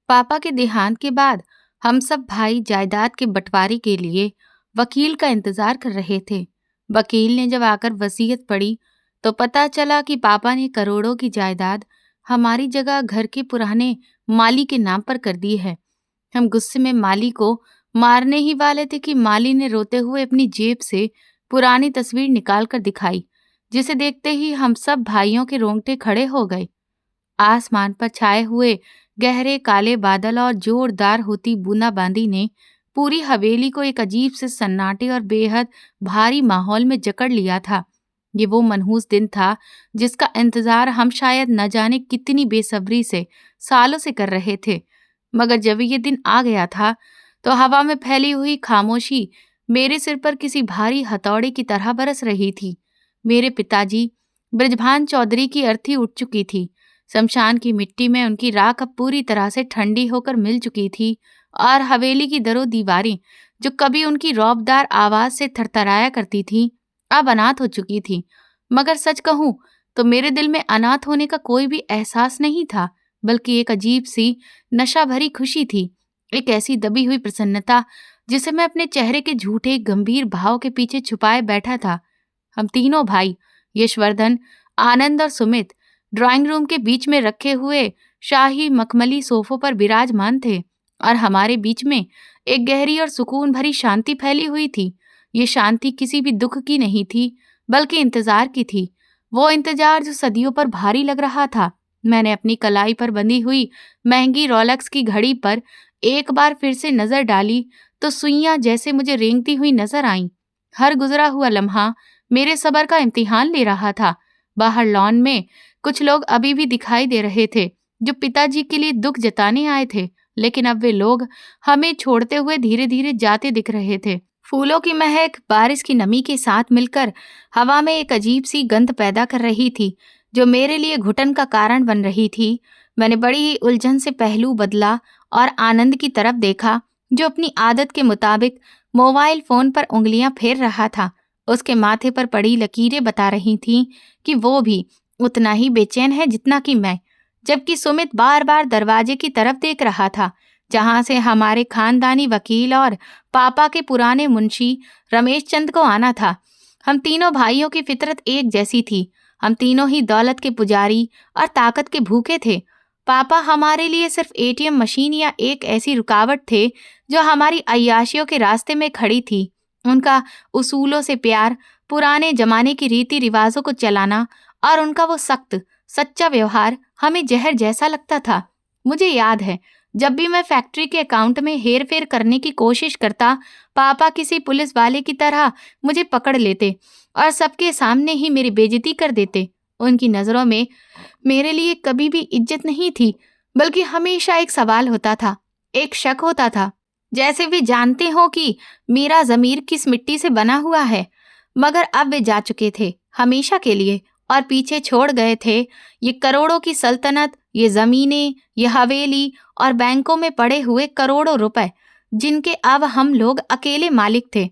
पापा के देहांत के बाद हम सब भाई जायदाद के बंटवारे के लिए वकील का इंतजार कर रहे थे। वकील ने जब आकर वसीयत पढ़ी तो पता चला कि पापा ने करोड़ों की जायदाद हमारी जगह घर के पुराने माली के नाम पर कर दी है। हम गुस्से में माली को मारने ही वाले थे कि माली ने रोते हुए अपनी जेब से पुरानी तस्वीर निकाल कर दिखाई, जिसे देखते ही हम सब भाइयों के रोंगटे खड़े हो गए। आसमान पर छाए हुए गहरे काले बादल और जोरदार होती बूंदाबांदी ने पूरी हवेली को एक अजीब से सन्नाटे और बेहद भारी माहौल में जकड़ लिया था। ये वो मनहूस दिन था जिसका इंतजार हम शायद न जाने कितनी बेसब्री से सालों से कर रहे थे। मगर जब ये दिन आ गया था तो हवा में फैली हुई खामोशी मेरे सिर पर किसी भारी हथौड़े की तरह बरस रही थी। मेरे पिताजी बृजभान चौधरी की अर्थी उठ चुकी थी। शमशान की मिट्टी में उनकी राख अब पूरी तरह से ठंडी होकर मिल चुकी थी और हवेली की दरों दीवारें, जो कभी उनकी रौबदार आवाज से थरथराया करती थीं, अब अनाथ हो चुकी थी। मगर सच कहूं तो मेरे दिल में अनाथ होने का कोई भी एहसास नहीं था, बल्कि एक अजीब सी नशा भरी खुशी थी, एक ऐसी दबी हुई प्रसन्नता जिसे मैं अपने चेहरे के झूठे गंभीर भाव के पीछे छुपाए बैठा था। हम तीनों भाई यशवर्धन, आनंद और सुमित ड्राइंग रूम के बीच में रखे हुए शाही मखमली सोफों पर विराजमान थे और हमारे बीच में एक गहरी और सुकून भरी शांति फैली हुई थी। ये शांति किसी भी दुख की नहीं थी, बल्कि इंतजार की थी। वो इंतजार जो सदियों पर भारी लग रहा था। मैंने अपनी कलाई पर बंधी हुई महंगी रोलेक्स की घड़ी पर एक बार फिर से नजर डाली तो सुइयां जैसे मुझे रेंगती हुई नजर आईं। हर गुजरा हुआ लम्हा मेरे सब्र का इम्तिहान ले रहा था। बाहर लॉन में कुछ लोग अभी भी दिखाई दे रहे थे जो पिताजी के लिए दुख जताने आए थे, लेकिन अब वे लोग हमें छोड़ते हुए धीरे धीरे जाते दिख रहे थे। फूलों की महक बारिश की नमी के साथ मिलकर हवा में एक अजीब सी गंध पैदा कर रही थी, जो मेरे लिए घुटन का कारण बन रही थी। मैंने बड़ी ही उलझन से पहलू बदला और आनंद की तरफ देखा, जो अपनी आदत के मुताबिक मोबाइल फोन पर उंगलियां फेर रहा था। उसके माथे पर पड़ी लकीरें बता रही थीं कि वो भी उतना ही बेचैन है जितना कि मैं। जबकि सुमित बार बार दरवाजे की तरफ देख रहा था, जहां से हमारे खानदानी वकील और पापा के पुराने मुंशी रमेश चंद को आना था। हम तीनों भाइयों की फितरत एक जैसी थी। हम तीनों ही दौलत के पुजारी और ताकत के भूखे थे। पापा हमारे लिए सिर्फ एटीएम मशीन या एक ऐसी रुकावट थे जो हमारी अय्याशियों के रास्ते में खड़ी थी। उनका उसूलों से प्यार, पुराने जमाने की रीति रिवाजों को चलाना और उनका वो सख्त सच्चा व्यवहार हमें जहर जैसा लगता था। मुझे याद है, जब भी मैं फैक्ट्री के अकाउंट में हेर फेर करने की कोशिश करता, पापा किसी पुलिस वाले की तरह मुझे पकड़ लेते और सबके सामने ही मेरी बेइज्जती कर देते। उनकी नजरों में मेरे लिए कभी भी इज्जत नहीं थी, बल्कि हमेशा एक सवाल होता था, एक शक होता था, जैसे वे जानते हो कि मेरा ज़मीर किस मिट्टी से बना हुआ है। मगर अब वे जा चुके थे हमेशा के लिए और पीछे छोड़ गए थे ये करोड़ों की सल्तनत, ये जमीनें, ये हवेली और बैंकों में पड़े हुए करोड़ों रुपए, जिनके अब हम लोग अकेले मालिक थे।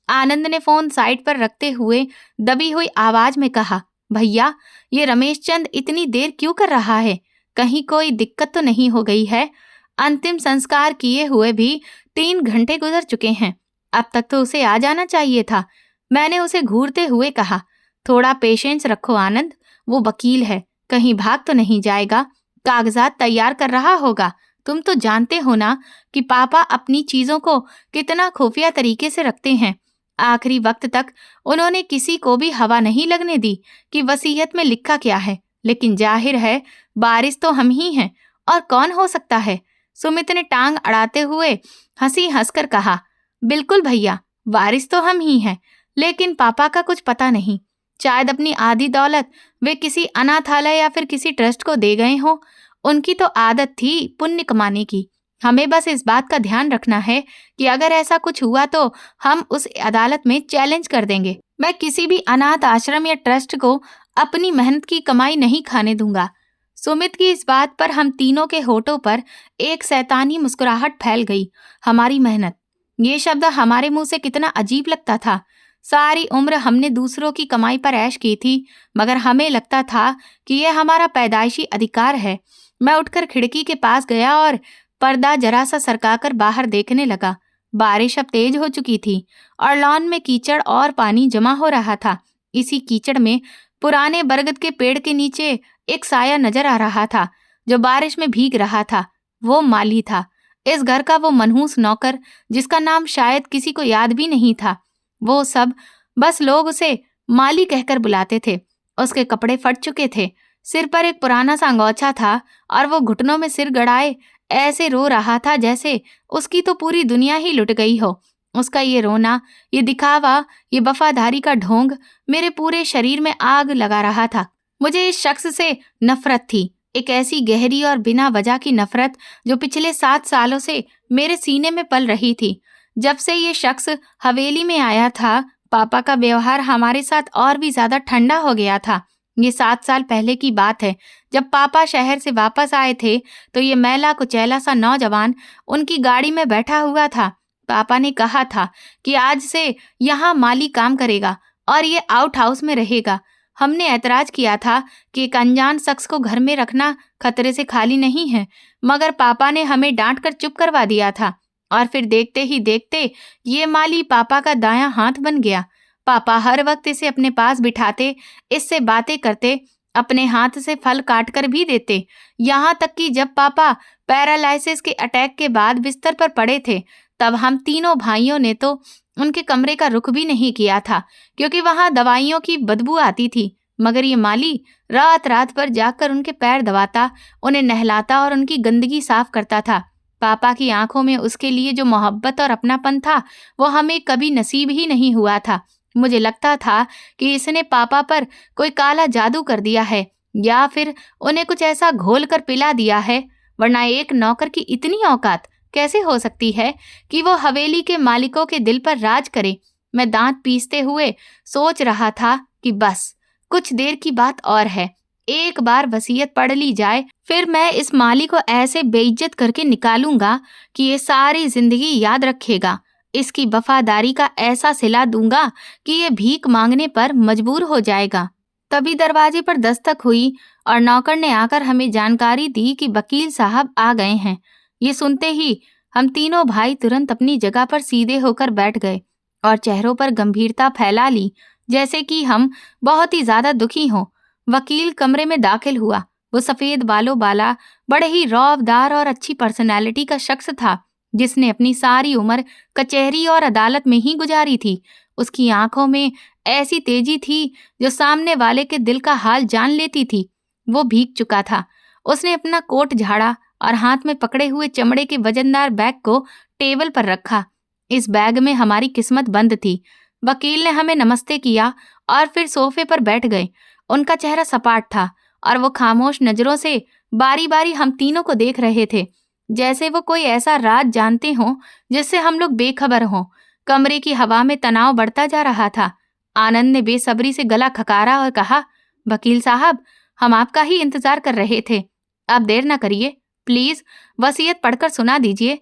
आनंद ने फोन साइड पर रखते हुए दबी हुई आवाज में कहा, भैया, ये रमेश चंद इतनी देर क्यों कर रहा है? कहीं कोई दिक्कत तो नहीं हो गई है? अंतिम संस्कार किए हुए भी 3 घंटे गुजर चुके हैं। अब तक तो उसे आ जाना चाहिए था। मैंने उसे घूरते हुए कहा, थोड़ा पेशेंस रखो आनंद, वो वकील है, कहीं भाग तो नहीं जाएगा, कागजात तैयार कर रहा होगा। तुम तो जानते हो ना कि पापा अपनी चीजों को कितना खुफिया तरीके से रखते हैं। आखिरी वक्त तक उन्होंने किसी को भी हवा नहीं लगने दी कि वसीयत में लिखा क्या है, लेकिन जाहिर है बारिश तो हम ही हैं, और कौन हो सकता है? सुमित ने टांग अड़ाते हुए हंसी हंसकर कहा, बिल्कुल भैया, वारिस तो हम ही हैं, लेकिन पापा का कुछ पता नहीं। शायद अपनी आधी दौलत वे किसी अनाथालय या फिर किसी ट्रस्ट को दे गए हों। उनकी तो आदत थी पुण्य कमाने की। हमें बस इस बात का ध्यान रखना है कि अगर ऐसा कुछ हुआ तो हम उस अदालत में चैलेंज कर देंगे। मैं किसी भी अनाथ आश्रम या ट्रस्ट को अपनी मेहनत की कमाई नहीं खाने दूंगा। सुमित की इस बात पर हम तीनों के होठों पर एक शैतानी मुस्कुराहट फैल गई। हमारी मेहनत, ये शब्द हमारे मुंह से कितना अजीब लगता था। सारी उम्र हमने दूसरों की कमाई पर ऐश की थी, मगर हमें लगता था कि यह हमारा पैदाइशी अधिकार है। मैं उठकर खिड़की के पास गया और पर्दा जरा सा सरकाकर बाहर देखने लगा। बारिश अब तेज हो चुकी थी और लॉन में कीचड़ और पानी जमा हो रहा था। इसी कीचड़ में पुराने बरगद के पेड़ के नीचे एक साया नजर आ रहा था जो बारिश में भीग रहा था। वो माली था, इस घर का वो मनहूस नौकर जिसका नाम शायद किसी को याद भी नहीं था। वो सब बस लोग उसे माली कहकर बुलाते थे। उसके कपड़े फट चुके थे, सिर पर एक पुराना सा अंगोछा था और वो घुटनों में सिर गड़ाए ऐसे रो रहा था जैसे उसकी तो पूरी दुनिया ही लुट गई हो। उसका ये रोना, ये दिखावा, ये वफादारी का ढोंग मेरे पूरे शरीर में आग लगा रहा था। मुझे इस शख्स से नफरत थी, एक ऐसी गहरी और बिना वजह की नफरत जो पिछले 7 सालों से मेरे सीने में पल रही थी। जब से ये शख्स हवेली में आया था, पापा का व्यवहार हमारे साथ और भी ज्यादा ठंडा हो गया था। ये 7 साल पहले की बात है, जब पापा शहर से वापस आए थे तो ये मैला कुचैला सा नौजवान उनकी गाड़ी में बैठा हुआ था। पापा ने कहा था कि आज से यहाँ माली काम करेगा और ये आउट हाउस में रहेगा। हमने ऐतराज किया था कि एक अनजान शख्स को घर में रखना खतरे से खाली नहीं है, मगर पापा ने हमें डांट कर चुप करवा दिया था। और फिर देखते ही देखते ये माली पापा का दायां हाथ बन गया। पापा हर वक्त इसे अपने पास बिठाते, इससे बातें करते, अपने हाथ से फल काट कर भी देते। यहाँ तक कि जब पापा पैरालाइसिस के अटैक के बाद बिस्तर पर पड़े थे, तब हम तीनों भाइयों ने तो उनके कमरे का रुख भी नहीं किया था, क्योंकि वहां दवाइयों की बदबू आती थी। मगर ये माली रात रात भर जाकर उनके पैर दबाता, उन्हें नहलाता और उनकी गंदगी साफ करता था। पापा की आंखों में उसके लिए जो मोहब्बत और अपनापन था, वो हमें कभी नसीब ही नहीं हुआ था। मुझे लगता था कि इसने पापा पर कोई काला जादू कर दिया है, या फिर उन्हें कुछ ऐसा घोल कर पिला दिया है, वरना एक नौकर की इतनी औकात कैसे हो सकती है कि वो हवेली के मालिकों के दिल पर राज करे। मैं दांत पीसते हुए सोच रहा था कि बस कुछ देर की बात और है, एक बार वसीयत पढ़ ली जाए, फिर मैं इस माली को ऐसे बेइज्जत करके निकालूंगा कि ये सारी जिंदगी याद रखेगा। इसकी वफादारी का ऐसा सिला दूंगा कि ये भीख मांगने पर मजबूर हो जाएगा। तभी दरवाजे पर दस्तक हुई और नौकर ने आकर हमें जानकारी दी कि वकील साहब आ गए हैं। ये सुनते ही हम तीनों भाई तुरंत अपनी जगह पर सीधे होकर बैठ गए और चेहरों पर गंभीरता फैला ली, जैसे कि हम बहुत ही ज्यादा दुखी हों। वकील कमरे में दाखिल हुआ। वो सफेद बालों वाला, बड़े ही रौबदार और अच्छी पर्सनैलिटी का शख्स था, जिसने अपनी सारी उम्र कचहरी और अदालत में ही गुजारी थी। उसकी आंखों में ऐसी तेजी थी जो सामने वाले के दिल का हाल जान लेती थी। वो भीग चुका था। उसने अपना कोट झाड़ा और हाथ में पकड़े हुए चमड़े के वजनदार बैग को टेबल पर रखा। इस बैग में हमारी किस्मत बंद थी। वकील ने हमें नमस्ते किया और फिर सोफे पर बैठ गए। उनका चेहरा सपाट था और वो खामोश नजरों से बारी बारी हम तीनों को देख रहे थे, जैसे वो कोई ऐसा राज जानते हों जिससे हम लोग बेखबर हों। कमरे की हवा में तनाव बढ़ता जा रहा था। आनंद ने बेसब्री से गला खकारा और कहा, वकील साहब, हम आपका ही इंतजार कर रहे थे। अब देर न करिए, प्लीज वसीयत पढ़कर सुना दीजिए,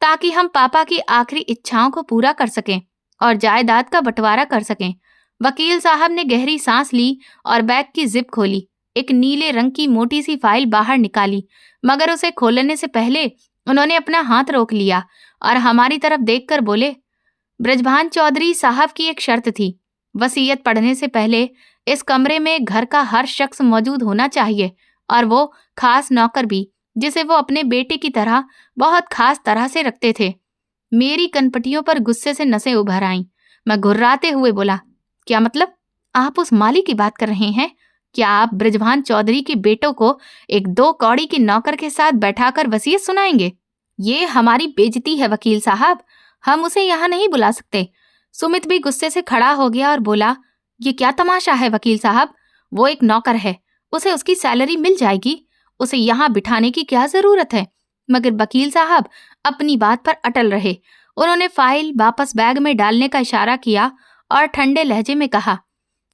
ताकि हम पापा की आखिरी इच्छाओं को पूरा कर सकें और जायदाद का बंटवारा कर सकें। वकील साहब ने गहरी सांस ली और बैग की जिप खोली। एक नीले रंग की मोटी सी फाइल बाहर निकाली, मगर उसे खोलने से पहले उन्होंने अपना हाथ रोक लिया और हमारी तरफ देखकर बोले, ब्रजभान चौधरी साहब की एक शर्त थी। वसीयत पढ़ने से पहले इस कमरे में घर का हर शख्स मौजूद होना चाहिए, और वो खास नौकर भी, जिसे वो अपने बेटे की तरह बहुत खास तरह से रखते थे। मेरी कनपटियों पर गुस्से से नसें उभर आईं। मैं घुर्राते हुए बोला, क्या मतलब? आप उस माली की बात कर रहे हैं? क्या आप ब्रजभान चौधरी के बेटों को एक 2 कौड़ी के नौकर के साथ बैठाकर वसीयत सुनाएंगे? ये हमारी बेइज्जती है वकील साहब, हम उसे यहाँ नहीं बुला सकते। सुमित भी गुस्से से खड़ा हो गया और बोला, ये क्या तमाशा है वकील साहब? वो एक नौकर है, उसे उसकी सैलरी मिल जाएगी, उसे यहाँ बिठाने की क्या जरूरत है? मगर वकील साहब अपनी बात पर अटल रहे। उन्होंने फाइल वापस बैग में डालने का इशारा किया और ठंडे लहजे में कहा,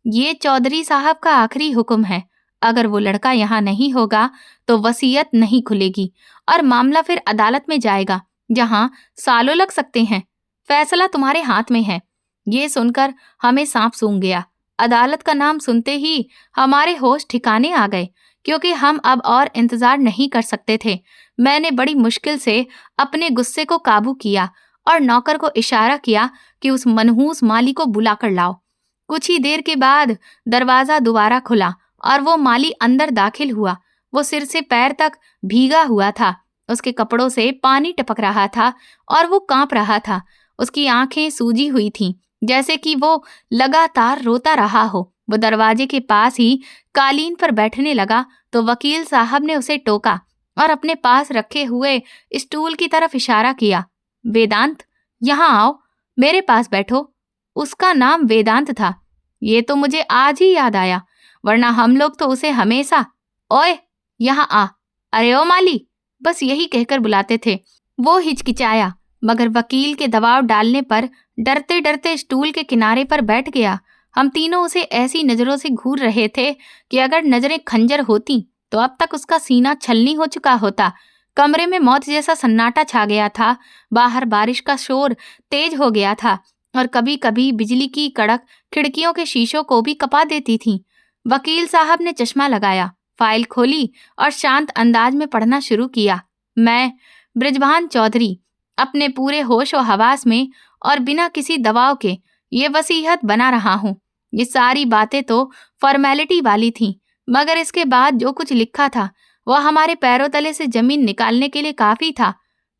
ये चौधरी साहब का आखिरी हुक्म है। अगर वो लड़का यहाँ नहीं होगा तो वसीयत नहीं खुलेगी और मामला फिर अदालत में जाएगा, जहाँ सालों लग सकते हैं। फैसला तुम्हारे हाथ में है। ये सुनकर हमें सांप सूंघ गया। अदालत का नाम सुनते ही हमारे होश ठिकाने आ गए, क्योंकि हम अब और इंतजार नहीं कर सकते थे। मैंने बड़ी मुश्किल से अपने गुस्से को काबू किया और नौकर को इशारा किया कि उस मनहूस माली को बुलाकर लाओ। कुछ ही देर के बाद दरवाजा दोबारा खुला और वो माली अंदर दाखिल हुआ। वो सिर से पैर तक भीगा हुआ था। उसके कपड़ों से पानी टपक रहा था और वो कांप रहा था। उसकी आंखें सूजी हुई थीं, जैसे कि वो लगातार रोता रहा हो। वो दरवाजे के पास ही कालीन पर बैठने लगा तो वकील साहब ने उसे टोका और अपने पास रखे हुए स्टूल की तरफ इशारा किया। वेदांत, यहाँ आओ, मेरे पास बैठो। उसका नाम वेदांत था। ये तो मुझे आज ही याद आया, वरना हम लोग तो उसे हमेशा ओए यहाँ आ, अरे ओ माली, बस यही कहकर बुलाते थे। वो हिचकिचाया, मगर वकील के दबाव डालने पर डरते डरते स्टूल के किनारे पर बैठ गया। हम तीनों उसे ऐसी नजरों से घूर रहे थे कि अगर नजरें खंजर होती तो अब तक उसका सीना छलनी हो चुका होता। कमरे में मौत जैसा सन्नाटा छा गया था। बाहर बारिश का शोर तेज हो गया था और कभी कभी बिजली की कड़क खिड़कियों के शीशों को भी कपा देती थी। वकील साहब ने चश्मा लगाया, फाइल खोली और शांत अंदाज में पढ़ना शुरू किया। मैं, बृजभान चौधरी, अपने पूरे होश व हवास में और बिना किसी दबाव के ये वसीयत बना रहा हूँ। ये सारी बातें तो फॉर्मेलिटी वाली थीं, मगर इसके बाद जो कुछ लिखा था वह हमारे पैरों तले से जमीन निकालने के लिए काफी था।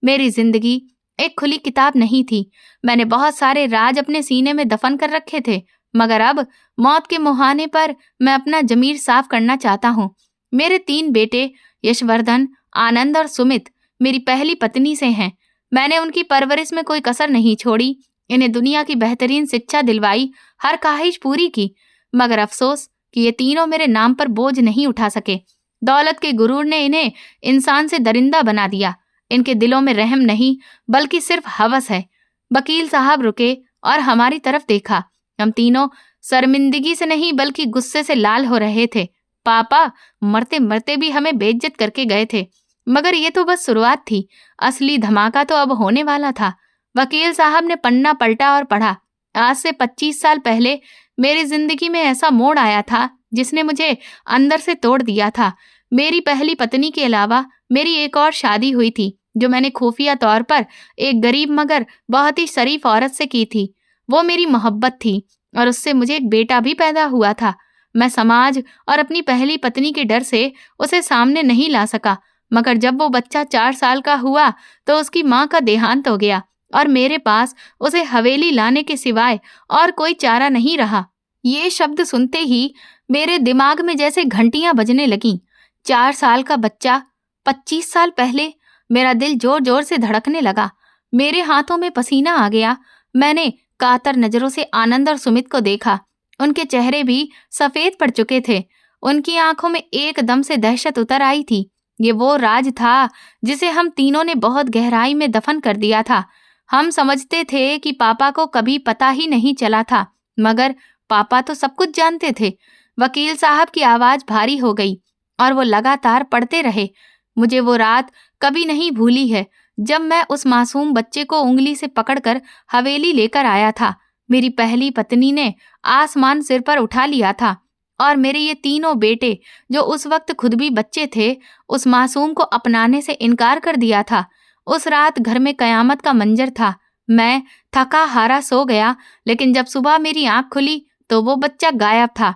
मेरी जिंदगी एक खुली किताब नहीं थी। मैंने बहुत सारे राज अपने सीने में दफन कर रखे थे, मगर अब मौत के मुहाने पर मैं अपना जमीर साफ करना चाहता हूँ। मेरे 3 बेटे यशवर्धन, आनंद और सुमित मेरी पहली पत्नी से हैं। मैंने उनकी परवरिश में कोई कसर नहीं छोड़ी। इन्हें दुनिया की बेहतरीन शिक्षा दिलवाई, हर ख्वाहिश पूरी की, मगर अफसोस कि ये तीनों मेरे नाम पर बोझ नहीं उठा सके। दौलत के गुरूर ने इन्हें इंसान से दरिंदा बना दिया। इनके दिलों में रहम नहीं, बल्कि सिर्फ हवस है। वकील साहब रुके और हमारी तरफ देखा। हम तीनों शर्मिंदगी से नहीं बल्कि गुस्से से लाल हो रहे थे। पापा मरते मरते भी हमें बेइज्जत करके गए थे, मगर ये तो बस शुरुआत थी। असली धमाका तो अब होने वाला था। वकील साहब ने पन्ना पलटा और पढ़ा। आज से 25 साल पहले मेरी जिंदगी में ऐसा मोड़ आया था जिसने मुझे अंदर से तोड़ दिया था। मेरी पहली पत्नी के अलावा मेरी एक और शादी हुई थी, जो मैंने खुफिया तौर पर एक गरीब मगर बहुत ही शरीफ औरत से की थी। वो मेरी मोहब्बत थी और उससे मुझे एक बेटा भी पैदा हुआ था। मैं समाज और अपनी पहली पत्नी के डर से उसे सामने नहीं ला सका, मगर जब वो बच्चा 4 साल का हुआ तो उसकी माँ का देहांत हो गया और मेरे पास उसे हवेली लाने के सिवाय और कोई चारा नहीं रहा। ये शब्द सुनते ही मेरे दिमाग में जैसे घंटियां बजने लगीं। 4 साल का बच्चा, 25 साल पहले। मेरा दिल जोर जोर से धड़कने लगा। मेरे हाथों में पसीना आ गया। मैंने कातर नजरों से आनंद और सुमित को देखा। उनके चेहरे भी सफेद पड़ चुके थे। उनकी आंखों में एकदम से दहशत उतर आई थी। ये वो राज था जिसे हम तीनों ने बहुत गहराई में दफन कर दिया था। हम समझते थे कि पापा को कभी पता ही नहीं चला था, मगर पापा तो सब कुछ जानते थे। वकील साहब की आवाज भारी हो गई और वो लगातार पढ़ते रहे। मुझे वो रात कभी नहीं भूली है जब मैं उस मासूम बच्चे को उंगली से पकड़कर हवेली लेकर आया था। मेरी पहली पत्नी ने आसमान सिर पर उठा लिया था और मेरे ये तीनों बेटे, जो उस वक्त खुद भी बच्चे थे, उस मासूम को अपनाने से इनकार कर दिया था। उस रात घर में कयामत का मंजर था। मैं थका हारा सो गया, लेकिन जब सुबह मेरी आंख खुली तो वो बच्चा गायब था।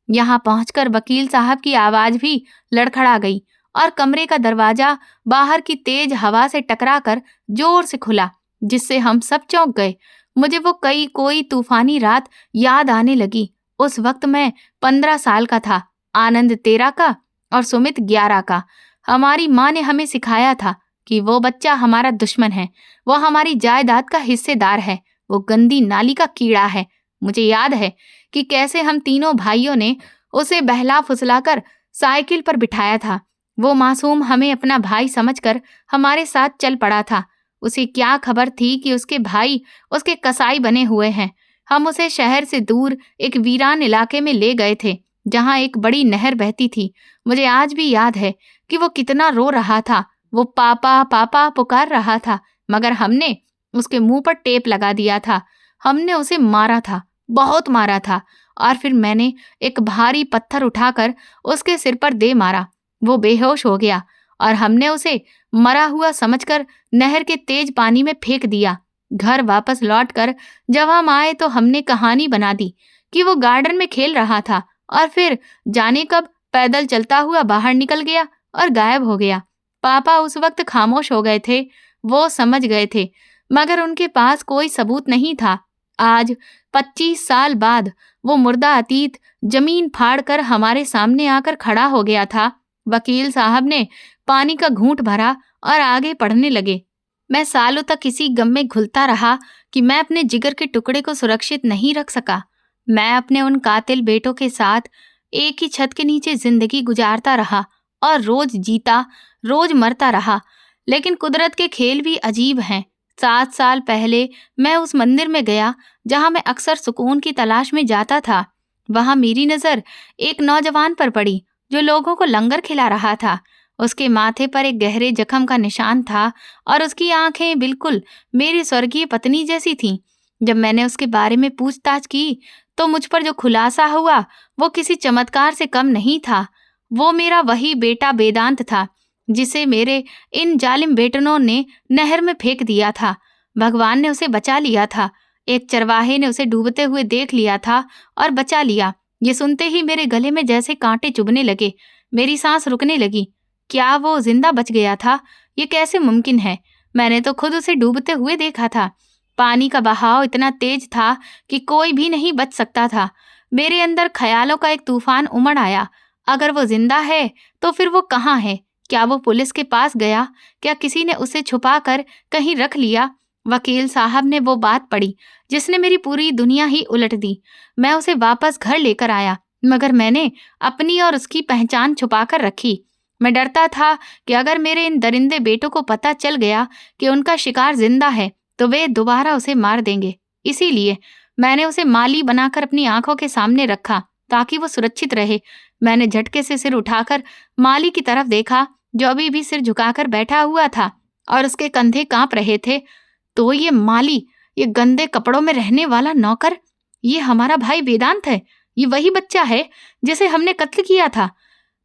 यहाँ पहुंचकर वकील साहब की आवाज भी लड़खड़ा गई और कमरे का दरवाजा बाहर की तेज हवा से टकराकर जोर से खुला, जिससे हम सब चौंक गए। मुझे वो कोई तूफानी रात याद आने लगी। उस वक्त मैं 15 साल का था, आनंद 13 का और सुमित 11 का। हमारी माँ ने हमें सिखाया था कि वो बच्चा हमारा दुश्मन है, वो हमारी जायदाद का हिस्सेदार है, वो गंदी नाली का कीड़ा है। मुझे याद है कि कैसे हम तीनों भाइयों ने उसे बहला फुसलाकर साइकिल पर बिठाया था। वो मासूम हमें अपना भाई समझकर हमारे साथ चल पड़ा था। उसे क्या खबर थी कि उसके भाई उसके कसाई बने हुए हैं। हम उसे शहर से दूर एक वीरान इलाके में ले गए थे, जहाँ एक बड़ी नहर बहती थी। मुझे आज भी याद है कि वो कितना रो रहा था। वो पापा पापा पुकार रहा था, मगर हमने उसके मुंह पर टेप लगा दिया था। हमने उसे मारा था, बहुत मारा था, और फिर मैंने एक भारी पत्थर उठाकर उसके सिर पर दे मारा। वो बेहोश हो गया और हमने उसे मरा हुआ समझकर नहर के तेज पानी में फेंक दिया। घर वापस लौटकर जब हम आए तो हमने कहानी बना दी कि वो गार्डन में खेल रहा था और फिर जाने कब पैदल चलता हुआ बाहर निकल गया और गायब हो गया। पापा उस वक्त खामोश हो गए थे, वो समझ गए थे, मगर उनके पास कोई सबूत नहीं था। आज 25 साल बाद वो मुर्दा अतीत जमीन फाड़कर हमारे सामने आकर खड़ा हो गया था। वकील साहब ने पानी का घूंट भरा और आगे पढ़ने लगे। मैं सालों तक इसी गम में घुलता रहा कि मैं अपने जिगर के टुकड़े को सुरक्षित नहीं रख सका। मैं अपने उन कातिल बेटों के साथ एक ही छत के नीचे जिंदगी गुजारता रहा और रोज जीता रोज मरता रहा। लेकिन कुदरत के खेल भी अजीब हैं। 7 साल पहले मैं उस मंदिर में गया जहां मैं अक्सर सुकून की तलाश में जाता था। वहां मेरी नजर एक नौजवान पर पड़ी जो लोगों को लंगर खिला रहा था। उसके माथे पर एक गहरे जख्म का निशान था और उसकी आंखें बिल्कुल मेरी स्वर्गीय पत्नी जैसी थीं। जब मैंने उसके बारे में पूछताछ की तो मुझ पर जो खुलासा हुआ वो किसी चमत्कार से कम नहीं था। वो मेरा वही बेटा वेदांत था जिसे मेरे इन जालिम बेटनों ने नहर में फेंक दिया था। भगवान ने उसे बचा लिया था। एक चरवाहे ने उसे डूबते हुए देख लिया था और बचा लिया। ये सुनते ही मेरे गले में जैसे कांटे चुभने लगे। मेरी सांस रुकने लगी। क्या वो जिंदा बच गया था? ये कैसे मुमकिन है? मैंने तो खुद उसे डूबते हुए देखा था। पानी का बहाव इतना तेज था कि कोई भी नहीं बच सकता था। मेरे अंदर ख्यालों का एक तूफान उमड़ आया। अगर वो जिंदा है तो फिर वो कहाँ है? क्या वो पुलिस के पास गया? क्या किसी ने उसे छुपाकर कहीं रख लिया? वकील साहब ने वो बात पढ़ी जिसने मेरी पूरी दुनिया ही उलट दी। मैं उसे वापस घर लेकर आया, मगर मैंने अपनी और उसकी पहचान छुपाकर रखी। मैं डरता था कि अगर मेरे इन दरिंदे बेटों को पता चल गया कि उनका शिकार जिंदा है तो वे दोबारा उसे मार देंगे। इसीलिए मैंने उसे माली बनाकर अपनी आंखों के सामने रखा ताकि वो सुरक्षित रहे। मैंने झटके से सिर उठाकर माली की तरफ देखा जो अभी भी सिर झुकाकर बैठा हुआ था और उसके कंधे कांप रहे थे। तो ये माली, ये गंदे कपड़ों में रहने वाला नौकर, ये हमारा भाई वेदांत है। ये वही बच्चा है जिसे हमने कत्ल किया था।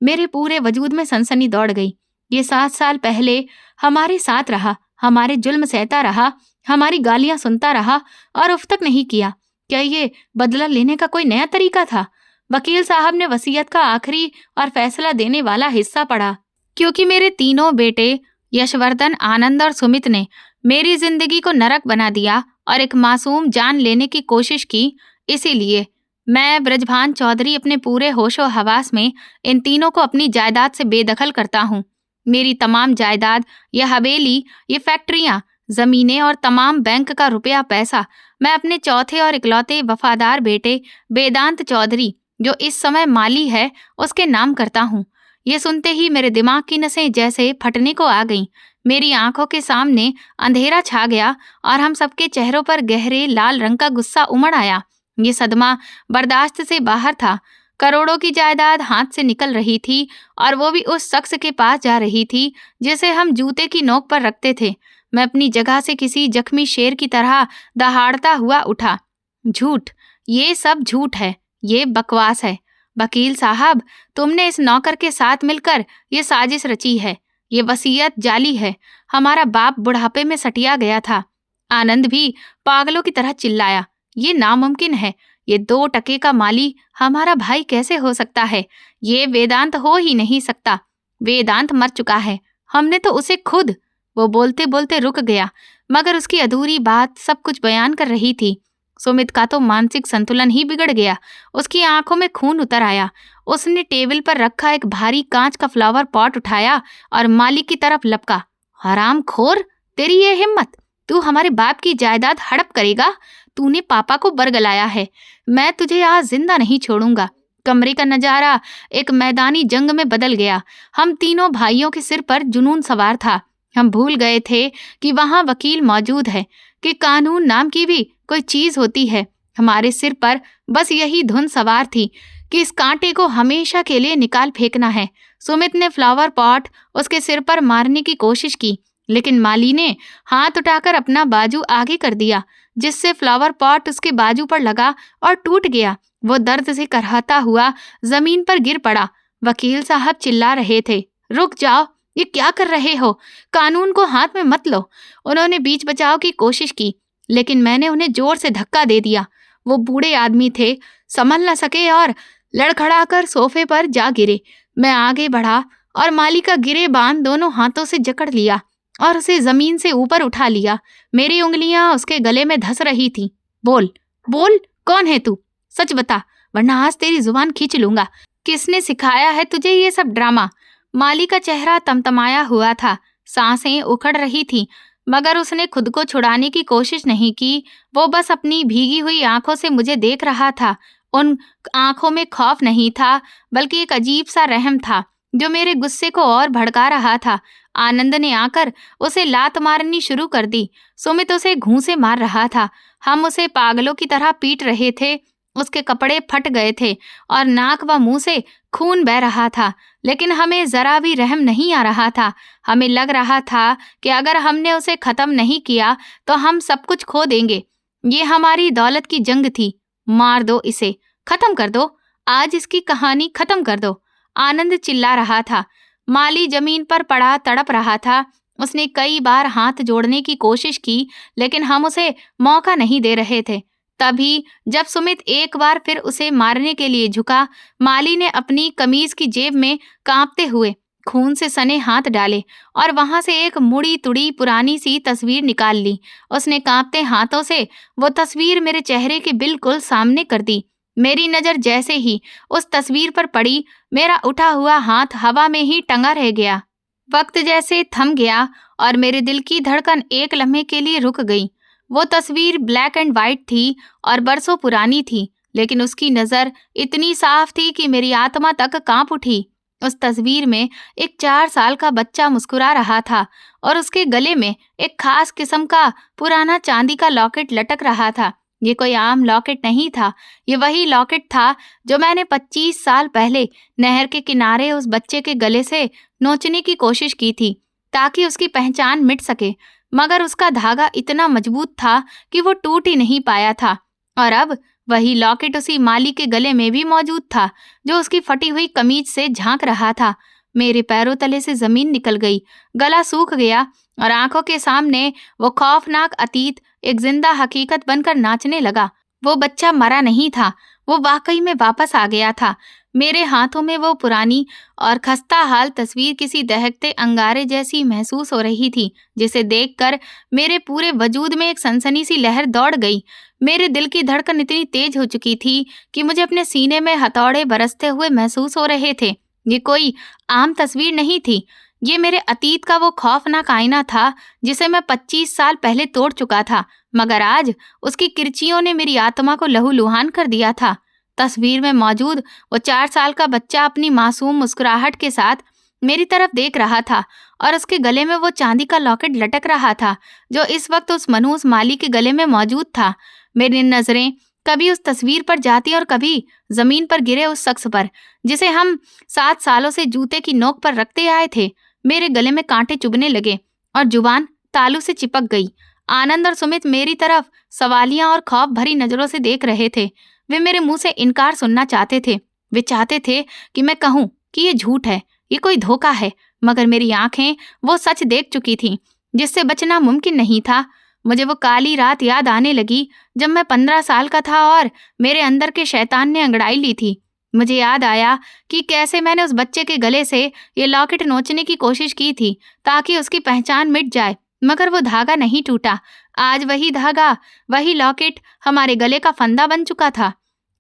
मेरे पूरे वजूद में सनसनी दौड़ गई। ये 7 साल पहले हमारे साथ रहा, हमारे जुल्म सहता रहा, हमारी गालियां सुनता रहा और उफ तक नहीं किया। क्या ये बदला लेने का कोई नया तरीका था? वकील साहब ने वसीयत का आखिरी और फैसला देने वाला हिस्सा पढ़ा। क्योंकि मेरे तीनों बेटे यशवर्धन, आनंद और सुमित ने मेरी जिंदगी को नरक बना दिया और एक मासूम जान लेने की कोशिश की, इसीलिए मैं ब्रजभान चौधरी अपने पूरे होशो हवास में इन तीनों को अपनी जायदाद से बेदखल करता हूँ। मेरी तमाम जायदाद, ये हवेली, ये फैक्ट्रियां, जमीनें और तमाम बैंक का रुपया पैसा मैं अपने चौथे और इकलौते वफादार बेटे वेदांत चौधरी, जो इस समय माली है, उसके नाम करता हूँ। ये सुनते ही मेरे दिमाग की नसें जैसे फटने को आ गईं। मेरी आंखों के सामने अंधेरा छा गया और हम सबके चेहरों पर गहरे लाल रंग का गुस्सा उमड़ आया। ये सदमा बर्दाश्त से बाहर था। करोड़ों की जायदाद हाथ से निकल रही थी और वो भी उस शख्स के पास जा रही थी जिसे हम जूते की नोक पर रखते थे। मैं अपनी जगह से किसी जख्मी शेर की तरह दहाड़ता हुआ उठा। झूठ, ये सब झूठ है, ये बकवास है। वकील साहब, तुमने इस नौकर के साथ मिलकर ये साजिश रची है। ये वसीयत जाली है। हमारा बाप बुढ़ापे में सटिया गया था। आनंद भी पागलों की तरह चिल्लाया। ये नामुमकिन है। ये 2 टके का माली हमारा भाई कैसे हो सकता है? ये वेदांत हो ही नहीं सकता। वेदांत मर चुका है। हमने तो उसे खुद। वो बोलते बोलते रुक गया, मगर उसकी अधूरी बात सब कुछ बयान कर रही थी। सुमित का तो मानसिक संतुलन ही बिगड़ गया। उसकी आंखों में खून उतर आया। उसने टेबल पर रखा एक भारी कांच का फ्लावर पॉट उठाया और माली की तरफ लपका। हरामखोर, तेरी ये हिम्मत! तू हमारे बाप की जायदाद हड़प करेगा? तूने पापा को बरगलाया है। मैं तुझे आज जिंदा नहीं छोड़ूंगा। कमरे का नजारा एक मैदानी जंग में बदल गया। हम तीनों भाइयों के सिर पर जुनून सवार था। हम भूल गए थे कि वहां वकील मौजूद है, कि कानून नाम की भी कोई चीज होती है। हमारे सिर पर बस यही धुन सवार थी कि इस कांटे को हमेशा के लिए निकाल फेंकना है। सुमित ने फ्लावर पॉट उसके सिर पर मारने की कोशिश की, लेकिन माली ने हाथ उठाकर अपना बाजू आगे कर दिया, जिससे फ्लावर पॉट उसके बाजू पर लगा और टूट गया। वो दर्द से करहाता हुआ जमीन पर गिर पड़ा। वकील साहब चिल्ला रहे थे, रुक जाओ, ये क्या कर रहे हो? कानून को हाथ में मत लो। उन्होंने बीच बचाव की कोशिश की, लेकिन मैंने उन्हें जोर से धक्का दे दिया। वो बूढ़े आदमी थे, संभल न सके और लड़खड़ाकर सोफे पर जा गिरे। मैं आगे बढ़ा और माली का गिरे बांध दोनों हाथों से जकड़ लिया और उसे जमीन से ऊपर उठा लिया। मेरी उंगलियां उसके गले में धंस रही थीं। बोल, बोल, कौन है तू? सच बता, वरना आज तेरी जुबान खींच लूंगा। किसने सिखाया है तुझे ये सब ड्रामा? माली का चेहरा तमतमाया हुआ था, सांसें उखड़ रही थीं, मगर उसने खुद को छुड़ाने की कोशिश नहीं की। वो बस अपनी भीगी हुई आंखों से मुझे देख रहा था। उन आंखों में खौफ नहीं था, बल्कि एक अजीब सा रहम था जो मेरे गुस्से को और भड़का रहा था। आनंद ने आकर उसे लात मारनी शुरू कर दी। सुमित उसे घूंसे मार रहा था। हम उसे पागलों की तरह पीट रहे थे। उसके कपड़े फट गए थे और नाक व मुंह से खून बह रहा था, लेकिन हमें जरा भी रहम नहीं आ रहा था। हमें लग रहा था कि अगर हमने उसे खत्म नहीं किया तो हम सब कुछ खो देंगे। ये हमारी दौलत की जंग थी। मार दो इसे, खत्म कर दो, आज इसकी कहानी खत्म कर दो। आनंद चिल्ला रहा था। माली जमीन पर पड़ा तड़प रहा था। उसने कई बार हाथ जोड़ने की कोशिश की, लेकिन हम उसे मौका नहीं दे रहे थे। तभी जब सुमित एक बार फिर उसे मारने के लिए झुका, माली ने अपनी कमीज की जेब में कांपते हुए खून से सने हाथ डाले और वहां से एक मुड़ी तुड़ी पुरानी सी तस्वीर निकाल ली। उसने कांपते हाथों से वो तस्वीर मेरे चेहरे के बिल्कुल सामने कर दी। मेरी नजर जैसे ही उस तस्वीर पर पड़ी, मेरा उठा हुआ हाथ हवा में ही टंगा रह गया। वक्त जैसे थम गया और मेरे दिल की धड़कन एक लम्हे के लिए रुक गई। वो तस्वीर ब्लैक एंड व्हाइट थी और बरसों पुरानी थी, लेकिन उसकी नजर इतनी साफ थी कि मेरी आत्मा तक कांप उठी। उस तस्वीर में एक 4 साल का बच्चा मुस्कुरा रहा था और उसके गले में एक खास किस्म का पुराना चांदी का लॉकेट लटक रहा था। ये कोई आम लॉकेट नहीं था, ये वही लॉकेट था जो मैंने 25 साल पहले नहर के किनारे उस बच्चे के गले से नोचने की कोशिश की थी ताकि उसकी पहचान मिट सके, मगर उसका धागा इतना मजबूत था कि वो टूट ही नहीं पाया था। और अब वही लॉकेट उसी माली के गले में भी मौजूद था, जो उसकी फटी हुई कमीज से झांक रहा था। मेरे पैरों तले से जमीन निकल गई, गला सूख गया और आंखों के सामने वो खौफनाक अतीत एक जिंदा हकीकत बनकर नाचने लगा। वो बच्चा मरा नहीं था, वो वाकई में वापस आ गया था। मेरे हाथों में वो पुरानी और खस्ता हाल तस्वीर किसी दहकते अंगारे जैसी महसूस हो रही थी, जिसे देखकर मेरे पूरे वजूद में एक सनसनी सी लहर दौड़ गई। मेरे दिल की धड़कन इतनी तेज हो चुकी थी कि मुझे अपने सीने में हथौड़े बरसते हुए महसूस हो रहे थे। ये कोई आम तस्वीर नहीं थी, ये मेरे अतीत का वो खौफनाक आईना था जिसे मैं 25 साल पहले तोड़ चुका था, मगर आज उसकी किरचियों ने मेरी आत्मा को लहूलुहान कर दिया था। तस्वीर में मौजूद वो 4 साल का बच्चा अपनी मासूम मुस्कुराहट के साथ मेरी तरफ देख रहा था और उसके गले में वो चांदी का लॉकेट लटक रहा था जो इस वक्त उस मनहूस माली के गले में मौजूद था। मेरी नजरें कभी उस तस्वीर पर जाती और कभी जमीन पर गिरे उस शख्स पर जिसे हम 7 सालों से जूते की नोक पर रखते आए थे। मेरे गले में कांटे चुभने लगे और जुबान तालू से चिपक गई। आनंद और सुमित मेरी तरफ सवालिया और खौफ भरी नजरों से देख रहे थे। वे मेरे मुंह से इनकार सुनना चाहते थे। वे चाहते थे कि मैं कहूं कि ये झूठ है, ये कोई धोखा है, मगर मेरी आंखें वो सच देख चुकी थीं जिससे बचना मुमकिन नहीं था। मुझे वो काली रात याद आने लगी जब मैं 15 साल का था और मेरे अंदर के शैतान ने अंगड़ाई ली थी। मुझे याद आया कि कैसे मैंने उस बच्चे के गले से ये लॉकेट नोचने की कोशिश की थी ताकि उसकी पहचान मिट जाए, मगर वो धागा नहीं टूटा। आज वही धागा, वही लॉकेट हमारे गले का फंदा बन चुका था।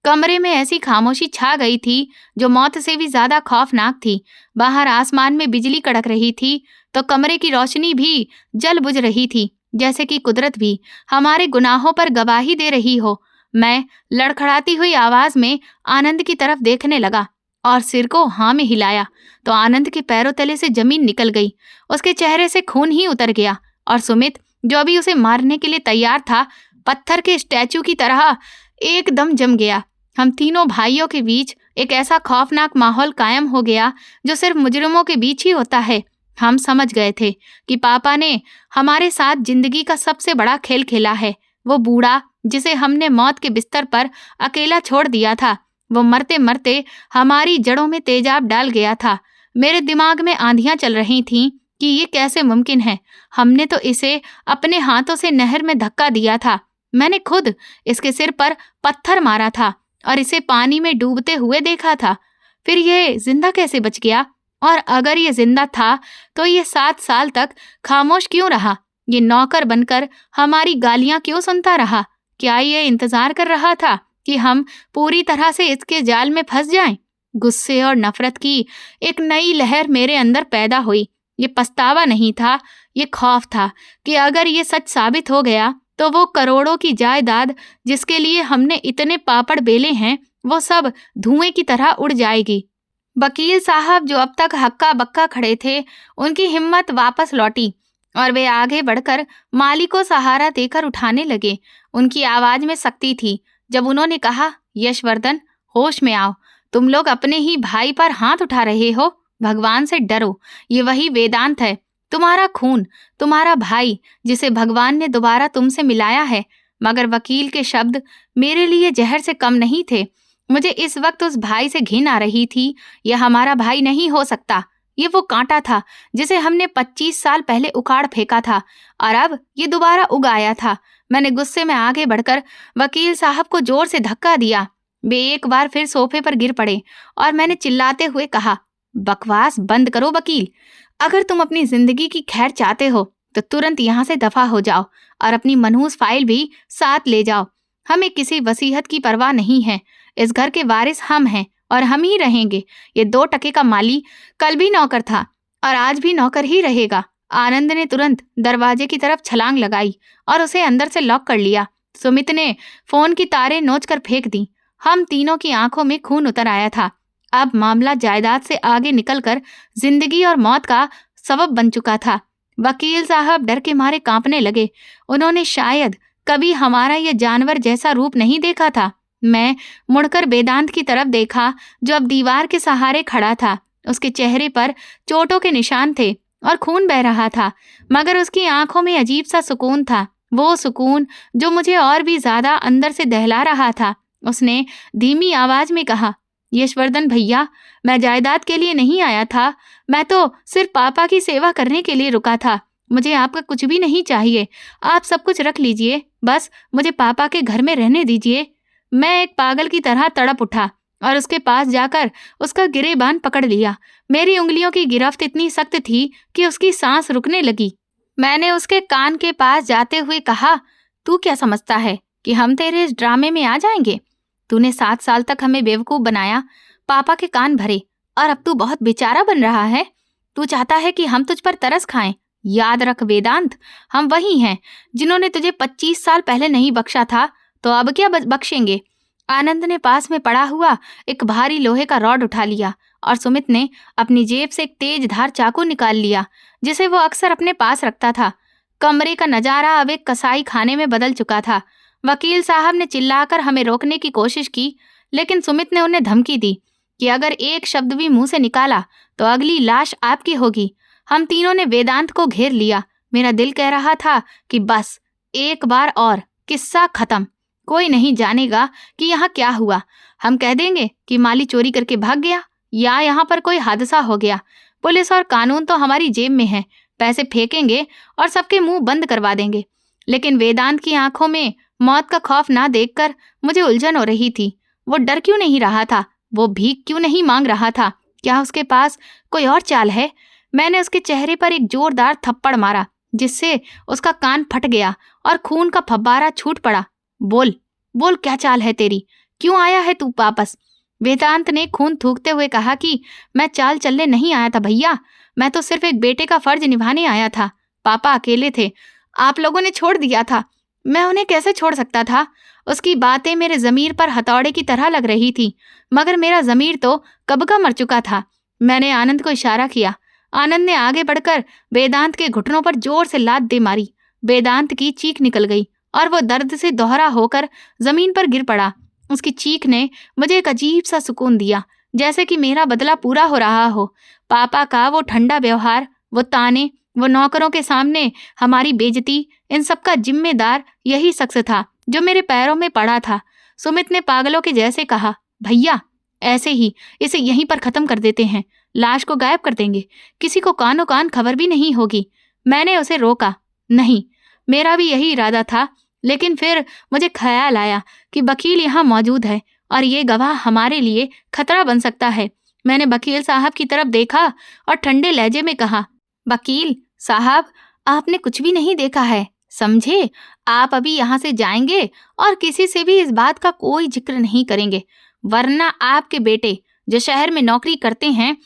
कमरे में ऐसी खामोशी छा गई थी जो मौत से भी ज्यादा खौफनाक थी। बाहर आसमान में बिजली कड़क रही थी तो कमरे की रोशनी भी जल बुझ रही थी, जैसे कि कुदरत भी हमारे गुनाहों पर गवाही दे रही हो। मैं लड़खड़ाती हुई आवाज में आनंद की तरफ देखने लगा और सिर को हाँ में हिलाया तो आनंद के पैरों तले से जमीन निकल गई। उसके चेहरे से खून ही उतर गया और सुमित, जो अभी उसे मारने के लिए तैयार था, पत्थर के स्टैचू की तरह एकदम जम गया। हम तीनों भाइयों के बीच एक ऐसा खौफनाक माहौल कायम हो गया जो सिर्फ मुजरिमों के बीच ही होता है। हम समझ गए थे कि पापा ने हमारे साथ जिंदगी का सबसे बड़ा खेल खेला है। वो बूढ़ा जिसे हमने मौत के बिस्तर पर अकेला छोड़ दिया था, वो मरते मरते हमारी जड़ों में तेजाब डाल गया था। मेरे दिमाग में आंधियां चल रही थीं कि ये कैसे मुमकिन है। हमने तो इसे अपने हाथों से नहर में धक्का दिया था। मैंने खुद इसके सिर पर पत्थर मारा था और इसे पानी में डूबते हुए देखा था। फिर ये जिंदा कैसे बच गया? और अगर ये जिंदा था तो ये 7 साल तक खामोश क्यों रहा? ये नौकर बनकर हमारी गालियां क्यों सुनता रहा? क्या ये इंतजार कर रहा था कि हम पूरी तरह से इसके जाल में फंस जाएं? गुस्से और नफरत की एक नई लहर मेरे अंदर पैदा हुई। ये पछतावा नहीं था, ये खौफ था कि अगर ये सच साबित हो गया तो वो करोड़ों की जायदाद जिसके लिए हमने इतने पापड़ बेले हैं, वो सब धुएं की तरह उड़ जाएगी। वकील साहब जो अब तक हक्का बक्का खड़े थे, उनकी हिम्मत वापस लौटी और वे आगे बढ़कर माली को सहारा देकर उठाने लगे। उनकी आवाज में सख्ती थी जब उन्होंने कहा, यशवर्धन, होश में आओ। तुम लोग अपने ही भाई पर हाथ उठा रहे हो। भगवान से डरो। ये वही वेदांत है, तुम्हारा खून, तुम्हारा भाई, जिसे भगवान ने दोबारा तुमसे मिलाया है। मगर वकील के शब्द मेरे लिए जहर से कम नहीं थे। मुझे इस वक्त उस भाई से घिन आ रही थी। यह हमारा भाई नहीं हो सकता। ये वो कांटा था जिसे हमने 25 साल पहले उखाड़ फेंका था और अब ये दोबारा उग आया था। मैंने गुस्से में आगे बढ़कर वकील साहब को जोर से धक्का दिया। वे एक बार फिर सोफे पर गिर पड़े और मैंने चिल्लाते हुए कहा, बकवास बंद करो वकील। अगर तुम अपनी जिंदगी की खैर चाहते हो तो तुरंत यहाँ से दफा हो जाओ और अपनी मनहूस फाइल भी साथ ले जाओ। हमें किसी वसीयत की परवाह नहीं है। इस घर के वारिस हम हैं और हम ही रहेंगे। ये 2 टके का माली कल भी नौकर था और आज भी नौकर ही रहेगा। आनंद ने तुरंत दरवाजे की तरफ छलांग लगाई और उसे अंदर से लॉक कर लिया। सुमित ने फोन की तारें नोच कर फेंक दी। हम तीनों की आंखों में खून उतर आया था। अब मामला जायदाद से आगे निकलकर जिंदगी और मौत का सबब बन चुका था। वकील साहब डर के मारे कांपने लगे। उन्होंने शायद कभी हमारा यह जानवर जैसा रूप नहीं देखा था। मैं मुड़कर वेदांत की तरफ देखा जो अब दीवार के सहारे खड़ा था। उसके चेहरे पर चोटों के निशान थे और खून बह रहा था, मगर उसकी आंखों में अजीब सा सुकून था। वो सुकून जो मुझे और भी ज्यादा अंदर से दहला रहा था। उसने धीमी आवाज में कहा, यशवर्धन भैया, मैं जायदाद के लिए नहीं आया था। मैं तो सिर्फ पापा की सेवा करने के लिए रुका था। मुझे आपका कुछ भी नहीं चाहिए। आप सब कुछ रख लीजिए, बस मुझे पापा के घर में रहने दीजिए। मैं एक पागल की तरह तड़प उठा और उसके पास जाकर उसका गिरेबान पकड़ लिया। मेरी उंगलियों की गिरफ्त इतनी सख्त थी कि उसकी सांस रुकने लगी। मैंने उसके कान के पास जाते हुए कहा, तू क्या समझता है कि हम तेरे इस ड्रामे में आ जाएंगे? तूने 7 साल तक हमें बेवकूफ बनाया, पापा के कान भरे, और अब तू बहुत बेचारा बन रहा है। तू चाहता है कि हम तुझ पर तरस खाएं। याद रख वेदांत, हम वही हैं जिन्होंने तुझे 25 साल पहले नहीं बख्शा था, तो अब क्या बख्शेंगे? आनंद ने पास में पड़ा हुआ एक भारी लोहे का रॉड उठा लिया और सुमित ने अपनी जेब से एक तेज धार चाकू निकाल लिया जिसे वो अक्सर अपने पास रखता था। कमरे का नजारा अब एक कसाई खाने में बदल चुका था। वकील साहब ने चिल्लाकर हमें रोकने की कोशिश की, लेकिन सुमित ने उन्हें धमकी दी कि अगर एक शब्द भी मुंह से निकाला तो अगली लाश आपकी होगी। हम तीनों ने वेदांत को घेर लिया। मेरा दिल कह रहा था कि बस एक बार और, किस्सा खत्म। कोई नहीं जानेगा कि यहाँ क्या हुआ। हम कह देंगे कि माली चोरी करके भाग गया या यहाँ पर कोई हादसा हो गया। पुलिस और कानून तो हमारी जेब में है। पैसे फेंकेंगे और सबके मुंह बंद करवा देंगे। लेकिन वेदांत की आंखों में मौत का खौफ ना देखकर मुझे उलझन हो रही थी। वो डर क्यों नहीं रहा था? वो भीख क्यों नहीं मांग रहा था? क्या उसके पास कोई और चाल है? मैंने उसके चेहरे पर एक जोरदार थप्पड़ मारा जिससे उसका कान फट गया और खून का फव्वारा छूट पड़ा। बोल बोल, क्या चाल है तेरी? क्यों आया है तू वापस? वेदांत ने खून थूकते हुए कहा कि मैं चाल चलने नहीं आया था भैया, मैं तो सिर्फ एक बेटे का फर्ज निभाने आया था। पापा अकेले थे, आप लोगों ने छोड़ दिया था। मैं उन्हें कैसे छोड़ सकता था? उसकी बातें मेरे जमीर पर हथौड़े की तरह लग रही थी, मगर मेरा जमीर तो कब का मर चुका था। मैंने आनंद को इशारा किया। आनंद ने आगे बढ़कर वेदांत के घुटनों पर जोर से लात दे मारी। वेदांत की चीख निकल गई और वो दर्द से दोहरा होकर जमीन पर गिर पड़ा। उसकी चीख ने मुझे एक अजीब सा सुकून दिया, जैसे कि मेरा बदला पूरा हो रहा हो। पापा का वो ठंडा व्यवहार, वो ताने, वो नौकरों के सामने हमारी बेइज्जती, इन सब का जिम्मेदार यही शख्स था जो मेरे पैरों में पड़ा था। सुमित ने पागलों के जैसे कहा, भैया ऐसे ही इसे यहीं पर खत्म कर देते हैं। लाश को गायब कर देंगे, किसी को कानो कान खबर भी नहीं होगी। मैंने उसे रोका, नहीं, मेरा भी यही इरादा था, लेकिन फिर मुझे ख्याल आया कि वकील यहाँ मौजूद है और ये गवाह हमारे लिए खतरा बन सकता है। मैंने वकील साहब की तरफ देखा और ठंडे लहजे में कहा, वकील साहब, आपने कुछ भी नहीं देखा है, समझे? आप अभी यहाँ से जाएंगे और किसी से भी इस बात का कोई जिक्र नहीं करेंगे, वरना आपके बेटे जो शहर में नौकरी करते हैं,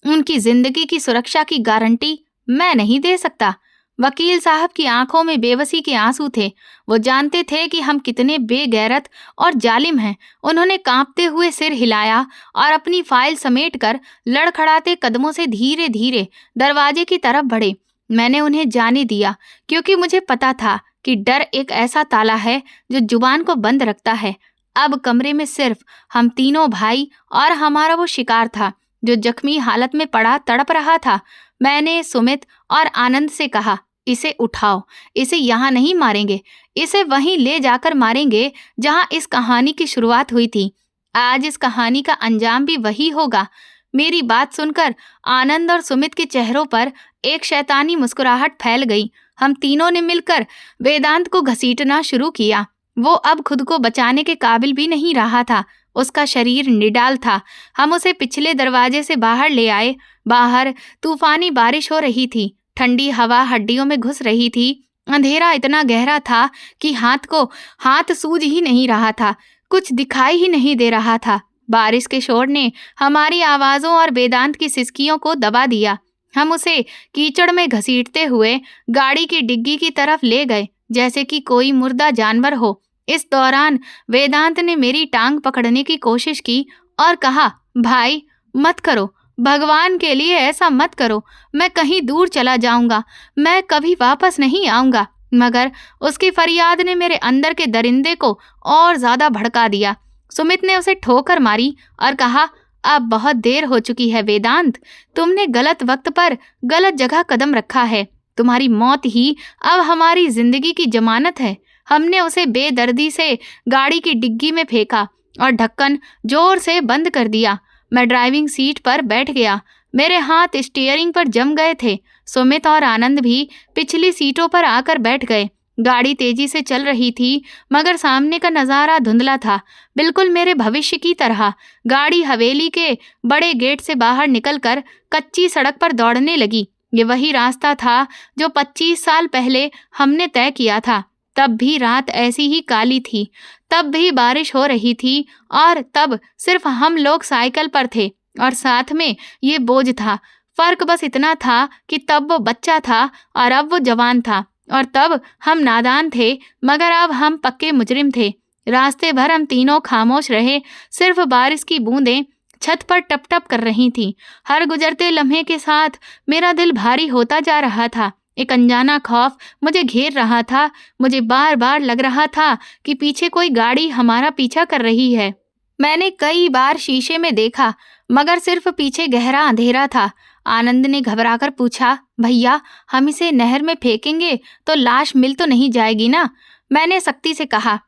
उनकी जिंदगी की सुरक्षा की गारंटी मैं नहीं दे सकता। वकील साहब की आंखों में बेबसी के आंसू थे। वो जानते थे कि हम कितने बेगैरत और जालिम हैं। उन्होंने कांपते हुए सिर हिलाया और अपनी फाइल समेटकर लड़खड़ाते कदमों से धीरे धीरे दरवाजे की तरफ बढ़े। मैंने उन्हें जाने दिया, क्योंकि मुझे पता था कि डर एक ऐसा ताला है जो जुबान को बंद रखता है। अब कमरे में सिर्फ हम तीनों भाई और हमारा वो शिकार था जो जख्मी हालत में पड़ा तड़प रहा था। मैंने सुमित और आनंद से कहा, इसे उठाओ, इसे यहाँ नहीं मारेंगे, इसे वहीं ले जाकर मारेंगे जहाँ इस कहानी की शुरुआत हुई थी। आज इस कहानी का अंजाम भी वही होगा। मेरी बात सुनकर आनंद और सुमित के चेहरों पर एक शैतानी मुस्कुराहट फैल गई। हम तीनों ने मिलकर वेदांत को घसीटना शुरू किया। वो अब खुद को बचाने के काबिल भी नहीं रहा था। उसका शरीर निडाल था। हम उसे पिछले दरवाजे से बाहर ले आए। बाहर तूफानी बारिश हो रही थी। ठंडी हवा हड्डियों में घुस रही थी। अंधेरा इतना गहरा था कि हाथ सूझ ही नहीं रहा था, कुछ दिखाई ही नहीं दे रहा था। बारिश के शोर ने हमारी आवाज़ों और वेदांत की सिसकियों को दबा दिया। हम उसे कीचड़ में घसीटते हुए गाड़ी की डिग्गी की तरफ ले गए, जैसे कि कोई मुर्दा जानवर हो। इस दौरान वेदांत ने मेरी टांग पकड़ने की कोशिश की और कहा, भाई मत करो, भगवान के लिए ऐसा मत करो, मैं कहीं दूर चला जाऊंगा, मैं कभी वापस नहीं आऊंगा। मगर उसकी फरियाद ने मेरे अंदर के दरिंदे को और ज्यादा भड़का दिया। सुमित ने उसे ठोकर मारी और कहा, अब बहुत देर हो चुकी है वेदांत, तुमने गलत वक्त पर गलत जगह कदम रखा है। तुम्हारी मौत ही अब हमारी जिंदगी की जमानत है। हमने उसे बेदर्दी से गाड़ी की डिग्गी में फेंका और ढक्कन जोर से बंद कर दिया। मैं ड्राइविंग सीट पर बैठ गया। मेरे हाथ स्टीयरिंग पर जम गए थे। सुमित और आनंद भी पिछली सीटों पर आकर बैठ गए। गाड़ी तेजी से चल रही थी, मगर सामने का नज़ारा धुंधला था, बिल्कुल मेरे भविष्य की तरह। गाड़ी हवेली के बड़े गेट से बाहर निकलकर कच्ची सड़क पर दौड़ने लगी। ये वही रास्ता था जो 25 साल पहले हमने तय किया था। तब भी रात ऐसी ही काली थी, तब भी बारिश हो रही थी और तब सिर्फ हम लोग साइकिल पर थे और साथ में ये बोझ था। फर्क बस इतना था कि तब वो बच्चा था और अब वो जवान था, और तब हम नादान थे मगर अब हम पक्के मुजरिम थे। रास्ते भर हम तीनों खामोश रहे। सिर्फ बारिश की बूंदें छत पर टप टप कर रही थीं। हर गुजरते लम्हे के साथ मेरा दिल भारी होता जा रहा था। एक अनजाना खौफ मुझे घेर रहा था। मुझे बार बार लग रहा था कि पीछे कोई गाड़ी हमारा पीछा कर रही है। मैंने कई बार शीशे में देखा, मगर सिर्फ पीछे गहरा अंधेरा था। आनंद ने घबराकर पूछा, भैया हम इसे नहर में फेंकेंगे तो लाश मिल तो नहीं जाएगी ना? मैंने सख्ती से कहा,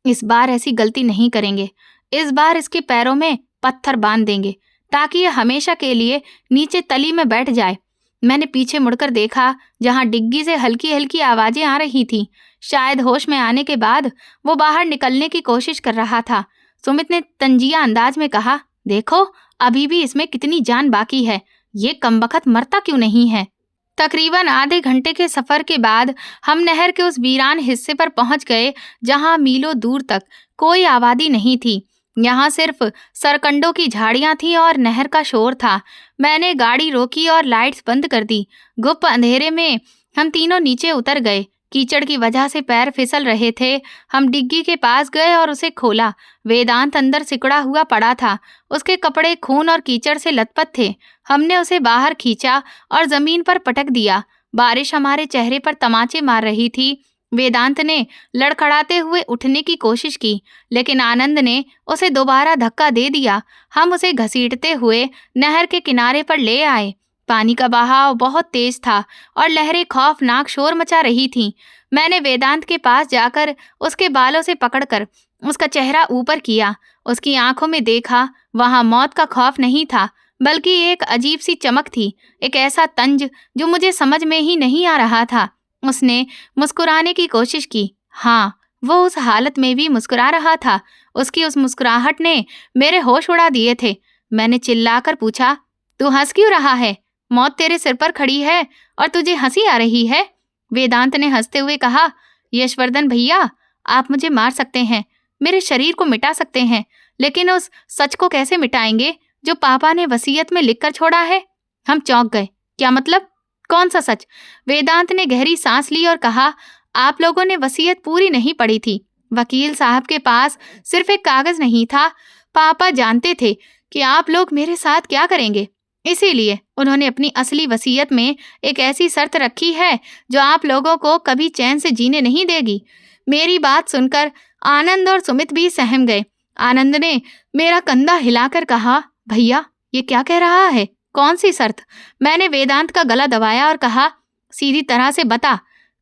इस बार ऐसी गलती नहीं करेंगे। इस बार इसके पैरों में पत्थर बांध देंगे ताकि यह हमेशा के लिए नीचे तली में बैठ जाए। मैंने पीछे मुड़कर देखा, जहां डिग्गी से हल्की हल्की आवाजें आ रही थीं। शायद होश में आने के बाद वो बाहर निकलने की कोशिश कर रहा था। सुमित ने तंजिया अंदाज में कहा, देखो अभी भी इसमें कितनी जान बाकी है, ये कमबख्त मरता क्यों नहीं है। तकरीबन आधे घंटे के सफर के बाद हम नहर के उस वीरान हिस्से पर पहुंच गए जहां मीलों दूर तक कोई आबादी नहीं थी। यहाँ सिर्फ सरकंडों की झाड़ियां थीं और नहर का शोर था। मैंने गाड़ी रोकी और लाइट्स बंद कर दी। गुप्त अंधेरे में हम तीनों नीचे उतर गए। कीचड़ की वजह से पैर फिसल रहे थे। हम डिग्गी के पास गए और उसे खोला। वेदांत अंदर सिकुड़ा हुआ पड़ा था। उसके कपड़े खून और कीचड़ से लथपथ थे। हमने उसे बाहर खींचा और जमीन पर पटक दिया। बारिश हमारे चेहरे पर तमाचे मार रही थी। वेदांत ने लड़खड़ाते हुए उठने की कोशिश की, लेकिन आनंद ने उसे दोबारा धक्का दे दिया। हम उसे घसीटते हुए नहर के किनारे पर ले आए। पानी का बहाव बहुत तेज था और लहरें खौफनाक शोर मचा रही थीं। मैंने वेदांत के पास जाकर उसके बालों से पकड़कर उसका चेहरा ऊपर किया। उसकी आंखों में देखा, वहां मौत का खौफ नहीं था, बल्कि एक अजीब सी चमक थी, एक ऐसा तंज जो मुझे समझ में ही नहीं आ रहा था। उसने मुस्कुराने की कोशिश की। हाँ, वो उस हालत में भी मुस्कुरा रहा था। उसकी उस मुस्कुराहट ने मेरे होश उड़ा दिए थे। मैंने चिल्लाकर पूछा, तू हंस क्यों रहा है? मौत तेरे सिर पर खड़ी है और तुझे हंसी आ रही है? वेदांत ने हंसते हुए कहा, यशवर्धन भैया, आप मुझे मार सकते हैं, मेरे शरीर को मिटा सकते हैं, लेकिन उस सच को कैसे मिटाएंगे जो पापा ने वसीयत में लिखकर छोड़ा है? हम चौंक गए। क्या मतलब? कौन सा सच? वेदांत ने गहरी सांस ली और कहा, आप लोगों ने वसीयत पूरी नहीं पढ़ी थी। वकील साहब के पास सिर्फ एक कागज नहीं था। पापा जानते थे कि आप लोग मेरे साथ क्या करेंगे, इसीलिए उन्होंने अपनी असली वसीयत में एक ऐसी शर्त रखी है जो आप लोगों को कभी चैन से जीने नहीं देगी। मेरी बात सुनकर आनंद और सुमित भी सहम गए। आनंद ने मेरा कंधा हिलाकर कहा, भैया ये क्या कह रहा है? कौन सी शर्त? मैंने वेदांत का गला दबाया और कहा, सीधी तरह से बता,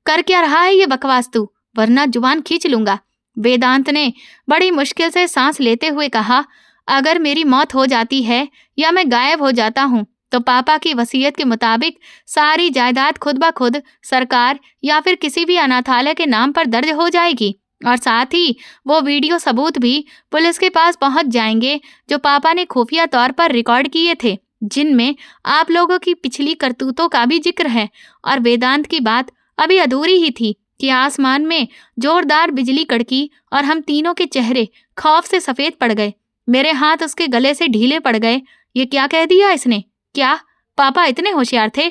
कर क्या रहा है ये बकवास तू, वरना जुबान खींच लूंगा। वेदांत ने बड़ी मुश्किल से सांस लेते हुए कहा, अगर मेरी मौत हो जाती है या मैं गायब हो जाता हूँ तो पापा की वसीयत के मुताबिक सारी जायदाद खुद ब खुद सरकार या फिर किसी भी अनाथालय के नाम पर दर्ज हो जाएगी और साथ ही वो वीडियो सबूत भी पुलिस के पास पहुंच जाएंगे जो पापा ने खुफिया तौर पर रिकॉर्ड किए थे, जिनमें आप लोगों की पिछली करतूतों का भी जिक्र है। और वेदांत की बात अभी अधूरी ही थी कि आसमान में जोरदार बिजली कड़की और हम तीनों के चेहरे खौफ से सफेद पड़ गए। मेरे हाथ उसके गले से ढीले पड़ गए। ये क्या कह दिया इसने? क्या पापा इतने होशियार थे?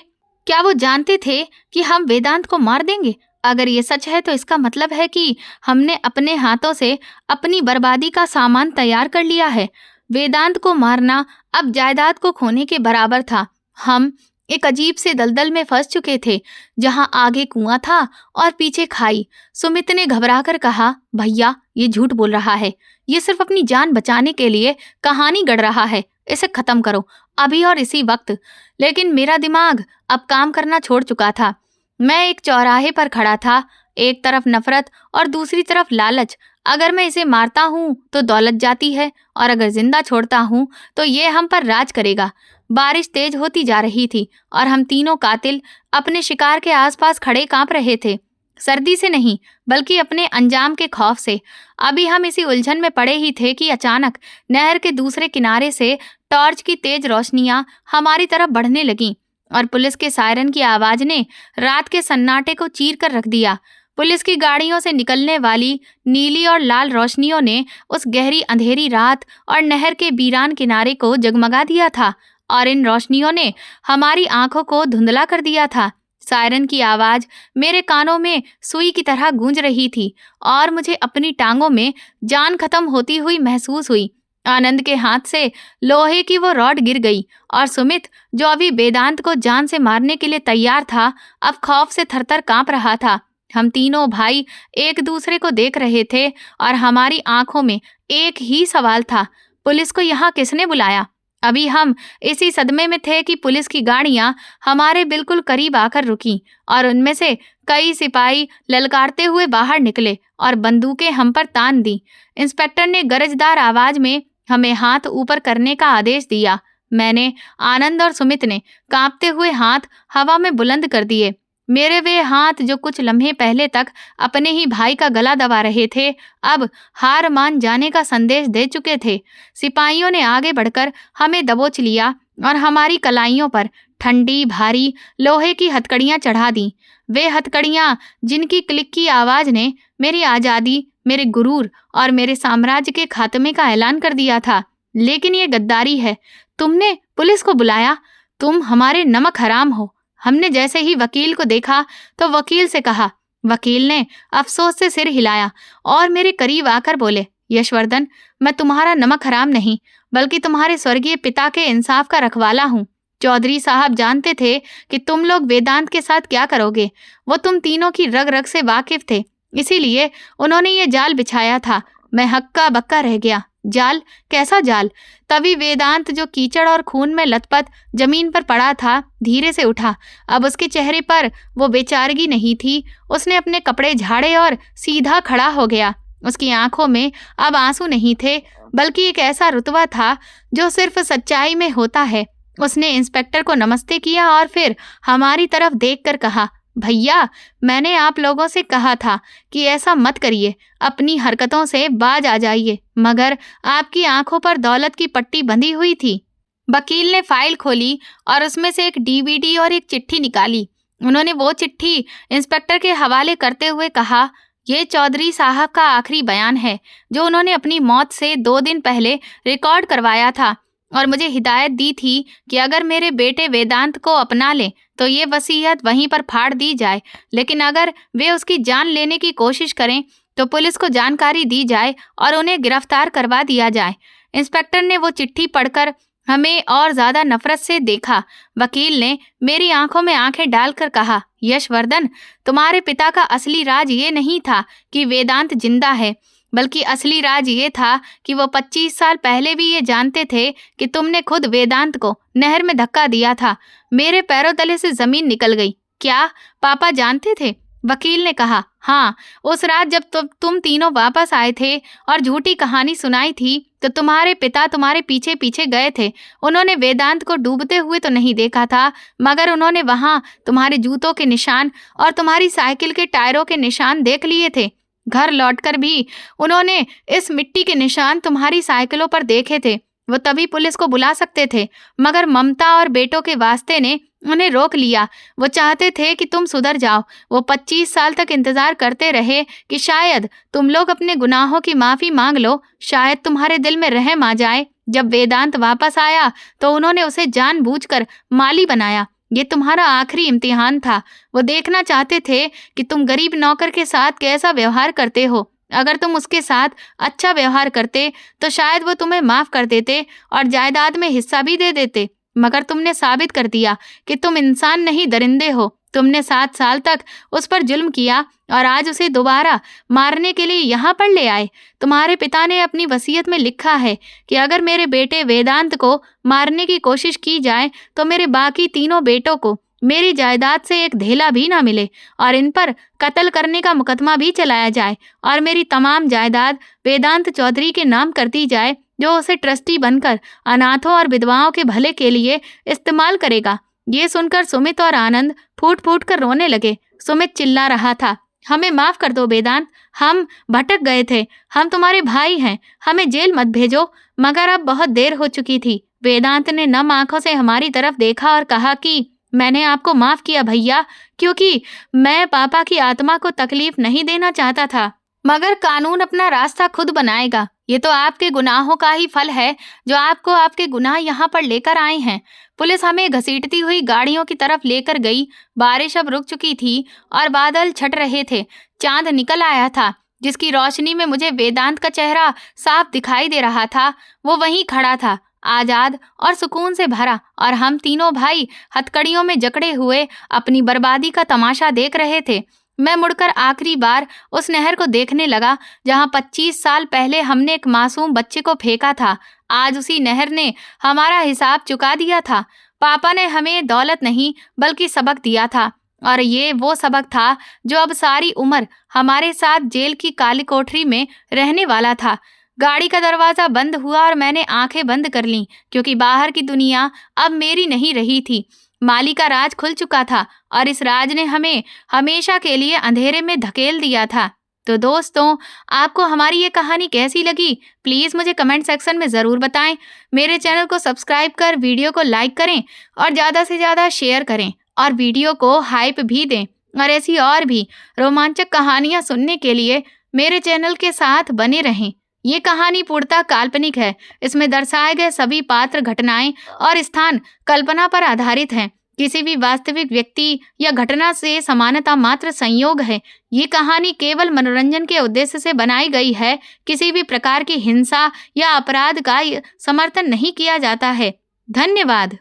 क्या वो जानते थे कि हम वेदांत को मार देंगे? अगर ये सच है तो इसका मतलब है कि हमने अपने हाथों से अपनी बर्बादी का सामान तैयार कर लिया है। वेदांत को मारना अब जायदाद को खोने के बराबर था। हम एक अजीब से दलदल में फंस चुके थे, जहां आगे कुआं था और पीछे खाई। सुमित ने घबराकर कहा, भैया ये झूठ बोल रहा है, ये सिर्फ अपनी जान बचाने के लिए कहानी गढ़ रहा है, इसे खत्म करो अभी और इसी वक्त। लेकिन मेरा दिमाग अब काम करना छोड़ चुका था। मैं एक चौराहे पर खड़ा था, एक तरफ नफरत और दूसरी तरफ लालच। अगर मैं इसे मारता हूँ तो दौलत जाती है और अगर जिंदा छोड़ता हूँ तो ये हम पर राज करेगा। बारिश तेज होती जा रही थी और हम तीनों कातिल अपने शिकार के आसपास खड़े कांप रहे थे, सर्दी से नहीं बल्कि अपने अंजाम के खौफ से। अभी हम इसी उलझन में पड़े ही थे कि अचानक नहर के दूसरे किनारे से टॉर्च की तेज रोशनियां हमारी तरफ बढ़ने लगीं और पुलिस के सायरन की आवाज ने रात के सन्नाटे को चीर कर रख दिया। पुलिस की गाड़ियों से निकलने वाली नीली और लाल रोशनियों ने उस गहरी अंधेरी रात और नहर के वीरान किनारे को जगमगा दिया था और इन रोशनियों ने हमारी आंखों को धुंधला कर दिया था। सायरन की आवाज मेरे कानों में सुई की तरह गूंज रही थी और मुझे अपनी टांगों में जान खत्म होती हुई महसूस हुई। आनंद के हाथ से लोहे की वो रॉड गिर गई और सुमित, जो अभी वेदांत को जान से मारने के लिए तैयार था, अब खौफ से थरथर कांप रहा था। हम तीनों भाई एक दूसरे को देख रहे थे और हमारी आंखों में एक ही सवाल था, पुलिस को यहाँ किसने बुलाया? अभी हम इसी सदमे में थे कि पुलिस की गाड़ियां हमारे बिल्कुल करीब आकर रुकीं और उनमें से कई सिपाही ललकारते हुए बाहर निकले और बंदूकें हम पर तान दी। इंस्पेक्टर ने गरजदार आवाज में हमें हाथ ऊपर करने का आदेश दिया। मैंने, आनंद और सुमित ने कांपते हुए हाथ हवा में बुलंद कर दिए। मेरे वे हाथ जो कुछ लम्हे पहले तक अपने ही भाई का गला दबा रहे थे, अब हार मान जाने का संदेश दे चुके थे। सिपाहियों ने आगे बढ़कर हमें दबोच लिया और हमारी कलाइयों पर ठंडी भारी लोहे की हथकड़ियां चढ़ा दी। वे हथकड़ियां जिनकी क्लिक की आवाज ने मेरी आज़ादी, मेरे गुरूर और मेरे साम्राज्य के खात्मे का ऐलान कर दिया था। लेकिन ये गद्दारी है। तुमने पुलिस को बुलाया, तुम हमारे नमक हराम हो। हमने जैसे ही वकील को देखा तो वकील से कहा। वकील ने अफसोस से सिर हिलाया और मेरे करीब आकर बोले, यशवर्धन, मैं तुम्हारा नमक हराम नहीं बल्कि तुम्हारे स्वर्गीय पिता के इंसाफ का रखवाला हूँ। चौधरी साहब जानते थे कि तुम लोग वेदांत के साथ क्या करोगे। वो तुम तीनों की रग रग से वाकिफ थे, इसीलिए उन्होंने ये जाल बिछाया था। मैं हक्का बक्का रह गया। जाल? कैसा जाल? तभी वेदांत, जो कीचड़ और खून में लथपथ जमीन पर पड़ा था, धीरे से उठा। अब उसके चेहरे पर वो बेचारगी नहीं थी। उसने अपने कपड़े झाड़े और सीधा खड़ा हो गया। उसकी आंखों में अब आंसू नहीं थे, बल्कि एक ऐसा रुतबा था जो सिर्फ सच्चाई में होता है। उसने इंस्पेक्टर को नमस्ते किया और फिर हमारी तरफ देखकर कहा, भैया, मैंने आप लोगों से कहा था कि ऐसा मत करिए, अपनी हरकतों से बाज आ जाइए, मगर आपकी आंखों पर दौलत की पट्टी बंधी हुई थी। वकील ने फाइल खोली और उसमें से एक डीवीडी और एक चिट्ठी निकाली। उन्होंने वो चिट्ठी इंस्पेक्टर के हवाले करते हुए कहा, ये चौधरी साहब का आखिरी बयान है जो उन्होंने अपनी मौत से 2 दिन पहले रिकॉर्ड करवाया था और मुझे हिदायत दी थी कि अगर मेरे बेटे वेदांत को अपना लें तो ये वसीयत वहीं पर फाड़ दी जाए, लेकिन अगर वे उसकी जान लेने की कोशिश करें तो पुलिस को जानकारी दी जाए और उन्हें गिरफ्तार करवा दिया जाए। इंस्पेक्टर ने वो चिट्ठी पढ़कर हमें और ज्यादा नफरत से देखा। वकील ने मेरी आंखों में आंखें डालकर कहा, यशवर्धन, तुम्हारे पिता का असली राज ये नहीं था कि वेदांत जिंदा है, बल्कि असली राज ये था कि वो 25 साल पहले भी ये जानते थे कि तुमने खुद वेदांत को नहर में धक्का दिया था। मेरे पैरों तले से जमीन निकल गई। क्या पापा जानते थे? वकील ने कहा, हाँ, उस रात जब तुम तीनों वापस आए थे और झूठी कहानी सुनाई थी तो तुम्हारे पिता तुम्हारे पीछे पीछे गए थे। उन्होंने वेदांत को डूबते हुए तो नहीं देखा था, मगर उन्होंने वहाँ तुम्हारे जूतों के निशान और तुम्हारी साइकिल के टायरों के निशान देख लिए थे। घर लौटकर भी उन्होंने इस मिट्टी के निशान तुम्हारी साइकिलों पर देखे थे। वो तभी पुलिस को बुला सकते थे, मगर ममता और बेटों के वास्ते ने उन्हें रोक लिया। वो चाहते थे कि तुम सुधर जाओ। वो 25 साल तक इंतजार करते रहे कि शायद तुम लोग अपने गुनाहों की माफी मांग लो, शायद तुम्हारे दिल में रहम आ जाए। जब वेदांत वापस आया तो उन्होंने उसे जानबूझकर माली बनाया। ये तुम्हारा आखिरी इम्तिहान था। वो देखना चाहते थे कि तुम गरीब नौकर के साथ कैसा व्यवहार करते हो। अगर तुम उसके साथ अच्छा व्यवहार करते तो शायद वो तुम्हें माफ कर देते और जायदाद में हिस्सा भी दे देते, मगर तुमने साबित कर दिया कि तुम इंसान नहीं, दरिंदे हो। तुमने 7 साल तक उस पर जुल्म किया और आज उसे दोबारा मारने के लिए यहाँ पर ले आए। तुम्हारे पिता ने अपनी वसीयत में लिखा है कि अगर मेरे बेटे वेदांत को मारने की कोशिश की जाए तो मेरे बाकी तीनों बेटों को मेरी जायदाद से एक धेला भी ना मिले और इन पर कत्ल करने का मुकदमा भी चलाया जाए और मेरी तमाम जायदाद वेदांत चौधरी के नाम कर दी जाए, जो उसे ट्रस्टी बनकर अनाथों और विधवाओं के भले के लिए इस्तेमाल करेगा। ये सुनकर सुमित और आनंद फूट फूट कर रोने लगे। सुमित चिल्ला रहा था, हमें माफ कर दो वेदांत, हम भटक गए थे, हम तुम्हारे भाई हैं, हमें जेल मत भेजो। मगर अब बहुत देर हो चुकी थी। वेदांत ने नम आंखों से हमारी तरफ देखा और कहा कि मैंने आपको माफ किया भैया, क्योंकि मैं पापा की आत्मा को तकलीफ नहीं देना चाहता था, मगर कानून अपना रास्ता खुद बनाएगा। ये तो आपके गुनाहों का ही फल है जो आपको आपके गुनाह यहाँ पर लेकर आए हैं। पुलिस हमें घसीटती हुई गाड़ियों की तरफ लेकर गई। बारिश अब रुक चुकी थी और बादल छट रहे थे। चांद निकल आया था, जिसकी रोशनी में मुझे वेदांत का चेहरा साफ दिखाई दे रहा था। वो वहीं खड़ा था, आजाद और सुकून से भरा, और हम तीनों भाई हथकड़ियों में जकड़े हुए अपनी बर्बादी का तमाशा देख रहे थे। मैं मुड़कर आखिरी बार उस नहर को देखने लगा जहां 25 साल पहले हमने एक मासूम बच्चे को फेंका था। आज उसी नहर ने हमारा हिसाब चुका दिया था। पापा ने हमें दौलत नहीं बल्कि सबक दिया था, और ये वो सबक था जो अब सारी उम्र हमारे साथ जेल की काली कोठरी में रहने वाला था। गाड़ी का दरवाजा बंद हुआ और मैंने आंखें बंद कर लीं, क्योंकि बाहर की दुनिया अब मेरी नहीं रही थी। माली का राज खुल चुका था और इस राज ने हमें हमेशा के लिए अंधेरे में धकेल दिया था। तो दोस्तों, आपको हमारी ये कहानी कैसी लगी, प्लीज़ मुझे कमेंट सेक्शन में ज़रूर बताएं। मेरे चैनल को सब्सक्राइब कर वीडियो को लाइक करें और ज़्यादा से ज़्यादा शेयर करें और वीडियो को हाइप भी दें। और ऐसी और भी रोमांचक कहानियाँ सुनने के लिए मेरे चैनल के साथ बने रहें। ये कहानी पूर्णतः काल्पनिक है। इसमें दर्शाए गए सभी पात्र, घटनाएं और स्थान कल्पना पर आधारित हैं। किसी भी वास्तविक व्यक्ति या घटना से समानता मात्र संयोग है। ये कहानी केवल मनोरंजन के उद्देश्य से बनाई गई है। किसी भी प्रकार की हिंसा या अपराध का समर्थन नहीं किया जाता है। धन्यवाद।